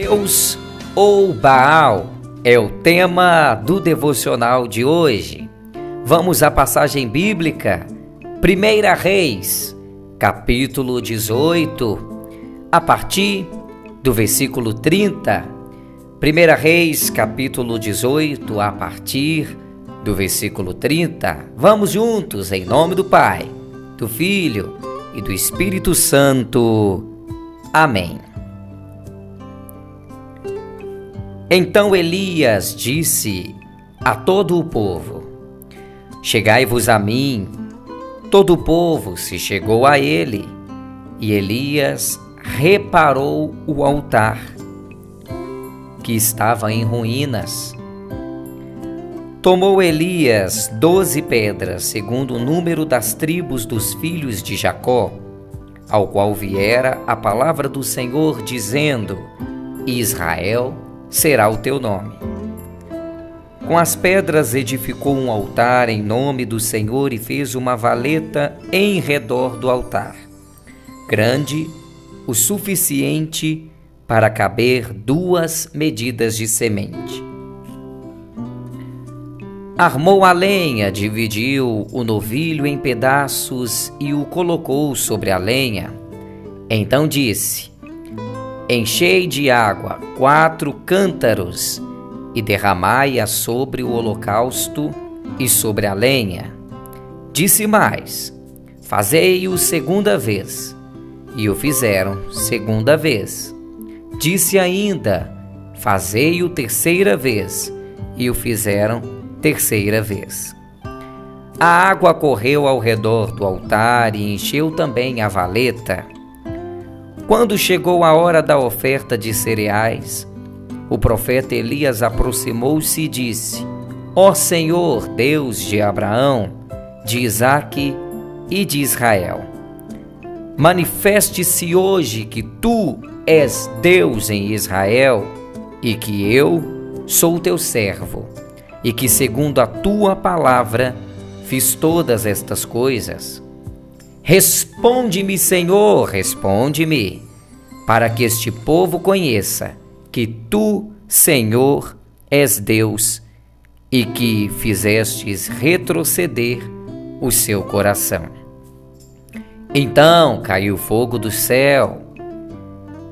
Deus ou Baal é o tema do devocional de hoje. Vamos à passagem bíblica, 1 Reis, capítulo 18, a partir do versículo 30. 1 Reis, capítulo 18, a partir do versículo 30. Vamos juntos, em nome do Pai, do Filho e do Espírito Santo. Amém. Então Elias disse a todo o povo: Chegai-vos a mim. Todo o povo se chegou a ele, e Elias reparou o altar, que estava em ruínas. Tomou Elias 12 pedras, segundo o número das tribos dos filhos de Jacó, ao qual viera a palavra do Senhor, dizendo: Israel será o teu nome. Com as pedras edificou um altar em nome do Senhor e fez uma valeta em redor do altar, grande o suficiente para caber 2 medidas de semente. Armou a lenha, dividiu o novilho em pedaços e o colocou sobre a lenha. Então disse: Enchei de água 4 cântaros e derramai-a sobre o holocausto e sobre a lenha. Disse mais: Fazei-o segunda vez. E o fizeram segunda vez. Disse ainda: Fazei-o terceira vez. E o fizeram terceira vez. A água correu ao redor do altar e encheu também a valeta. Quando chegou a hora da oferta de cereais, o profeta Elias aproximou-se e disse: Ó Senhor, Deus de Abraão, de Isaque e de Israel, manifeste-se hoje que tu és Deus em Israel e que eu sou teu servo, e que segundo a tua palavra fiz todas estas coisas. Responde-me, Senhor, responde-me, para que este povo conheça que tu, Senhor, és Deus e que fizestes retroceder o seu coração. Então caiu fogo do céu.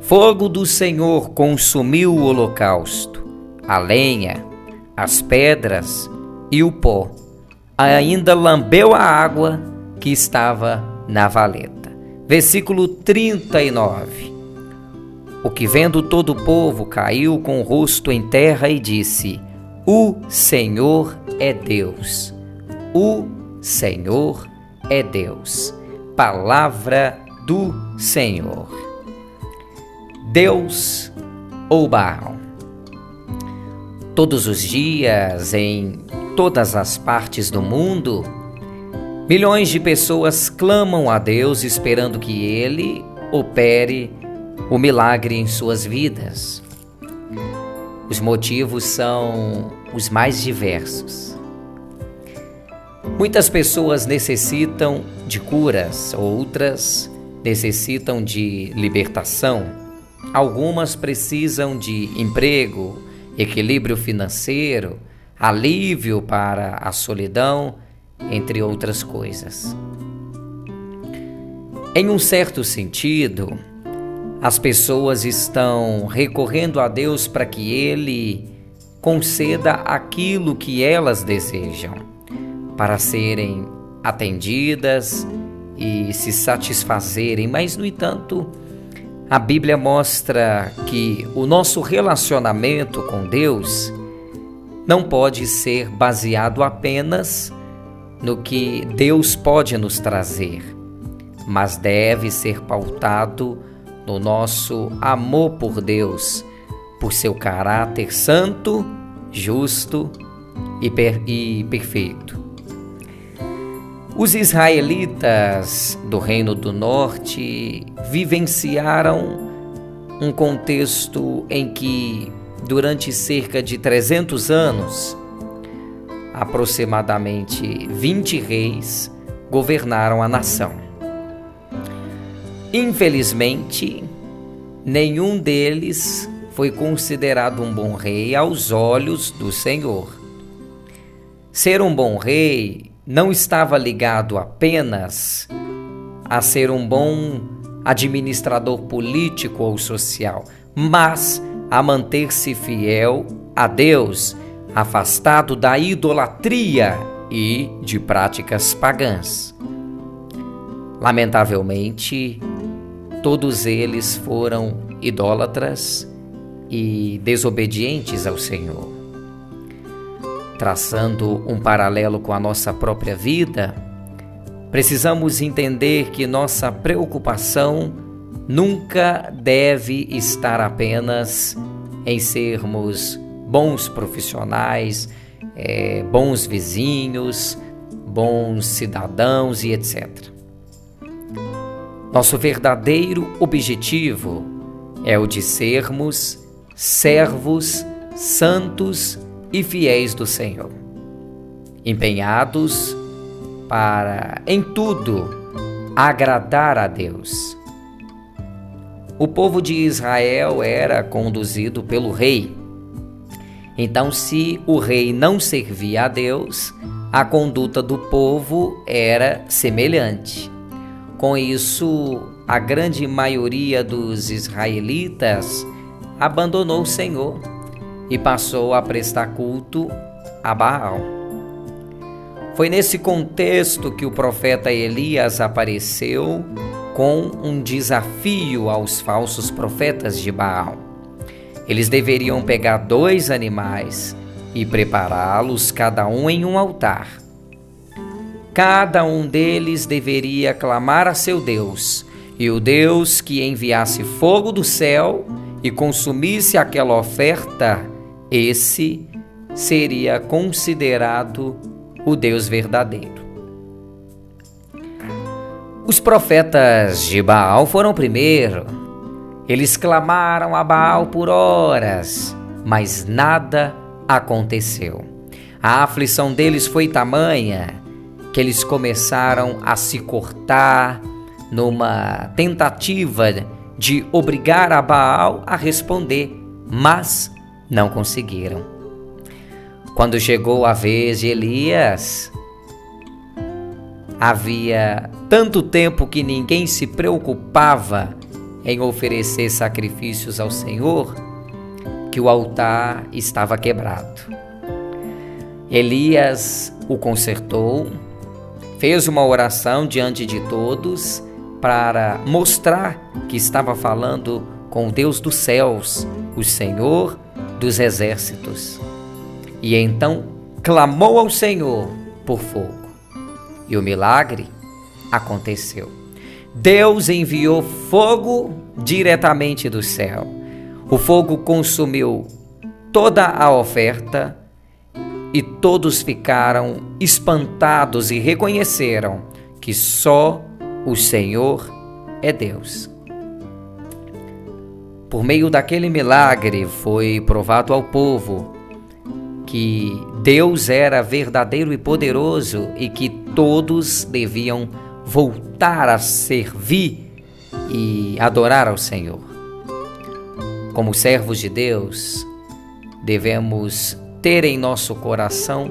Fogo do Senhor consumiu o holocausto, a lenha, as pedras e o pó. Ainda lambeu a água que estava na valeta. Versículo 39. O que vendo todo o povo caiu com o rosto em terra e disse: O Senhor é Deus. O Senhor é Deus. Palavra do Senhor. Deus ou Baal? Todos os dias, em todas as partes do mundo, milhões de pessoas clamam a Deus esperando que Ele opere o milagre em suas vidas. Os motivos são os mais diversos. Muitas pessoas necessitam de curas, outras necessitam de libertação, algumas precisam de emprego, equilíbrio financeiro, alívio para a solidão, entre outras coisas. Em um certo sentido, as pessoas estão recorrendo a Deus para que Ele conceda aquilo que elas desejam, para serem atendidas e se satisfazerem, mas, no entanto, a Bíblia mostra que o nosso relacionamento com Deus não pode ser baseado apenas no que Deus pode nos trazer, mas deve ser pautado no nosso amor por Deus, por seu caráter santo, justo e perfeito. Os israelitas do Reino do Norte vivenciaram um contexto em que, durante cerca de 300 anos, aproximadamente 20 reis governaram a nação. Infelizmente, nenhum deles foi considerado um bom rei aos olhos do Senhor. Ser um bom rei não estava ligado apenas a ser um bom administrador político ou social, mas a manter-se fiel a Deus, afastado da idolatria e de práticas pagãs. Lamentavelmente, todos eles foram idólatras e desobedientes ao Senhor. Traçando um paralelo com a nossa própria vida, precisamos entender que nossa preocupação nunca deve estar apenas em sermos bons profissionais, bons vizinhos, bons cidadãos e etc. Nosso verdadeiro objetivo é o de sermos servos santos e fiéis do Senhor, empenhados para, em tudo, agradar a Deus. O povo de Israel era conduzido pelo rei. Então, se o rei não servia a Deus, a conduta do povo era semelhante. Com isso, a grande maioria dos israelitas abandonou o Senhor e passou a prestar culto a Baal. Foi nesse contexto que o profeta Elias apareceu com um desafio aos falsos profetas de Baal. Eles deveriam pegar 2 animais e prepará-los cada um em um altar. Cada um deles deveria clamar a seu Deus, e o Deus que enviasse fogo do céu e consumisse aquela oferta, esse seria considerado o Deus verdadeiro. Os profetas de Baal foram primeiro. Eles clamaram a Baal por horas, mas nada aconteceu. A aflição deles foi tamanha que eles começaram a se cortar numa tentativa de obrigar a Baal a responder, mas não conseguiram. Quando chegou a vez de Elias, havia tanto tempo que ninguém se preocupava em oferecer sacrifícios ao Senhor, que o altar estava quebrado. Elias o consertou, fez uma oração diante de todos para mostrar que estava falando com o Deus dos céus, o Senhor dos exércitos. E então clamou ao Senhor por fogo. E o milagre aconteceu. Deus enviou fogo diretamente do céu. O fogo consumiu toda a oferta e todos ficaram espantados e reconheceram que só o Senhor é Deus. Por meio daquele milagre foi provado ao povo que Deus era verdadeiro e poderoso e que todos deviam voltar a servir e adorar ao Senhor. Como servos de Deus, devemos ter em nosso coração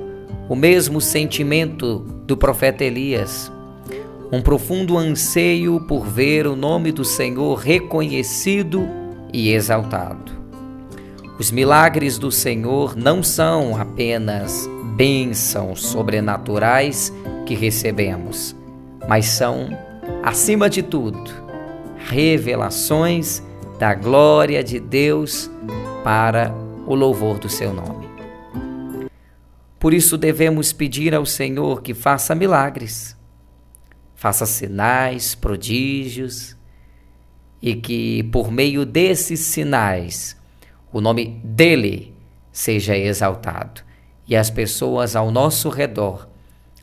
o mesmo sentimento do profeta Elias, um profundo anseio por ver o nome do Senhor reconhecido e exaltado. Os milagres do Senhor não são apenas bênçãos sobrenaturais que recebemos, mas são, acima de tudo, revelações da glória de Deus para o louvor do seu nome. Por isso devemos pedir ao Senhor que faça milagres, faça sinais, prodígios, e que por meio desses sinais o nome dele seja exaltado e as pessoas ao nosso redor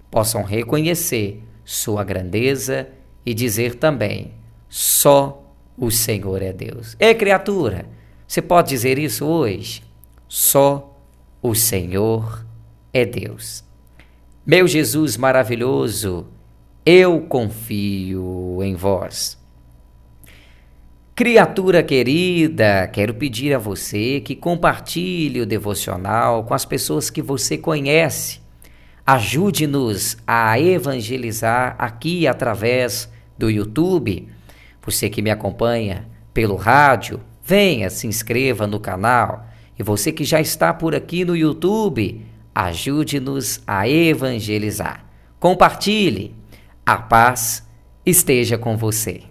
possam reconhecer sua grandeza e dizer também: só o Senhor é Deus. Ei, criatura, você pode dizer isso hoje? Só o Senhor é Deus. Meu Jesus maravilhoso, eu confio em vós. Criatura querida, quero pedir a você que compartilhe o devocional com as pessoas que você conhece. Ajude-nos a evangelizar aqui através do YouTube. Você que me acompanha pelo rádio, venha, se inscreva no canal. E você que já está por aqui no YouTube, ajude-nos a evangelizar. Compartilhe. A paz esteja com você.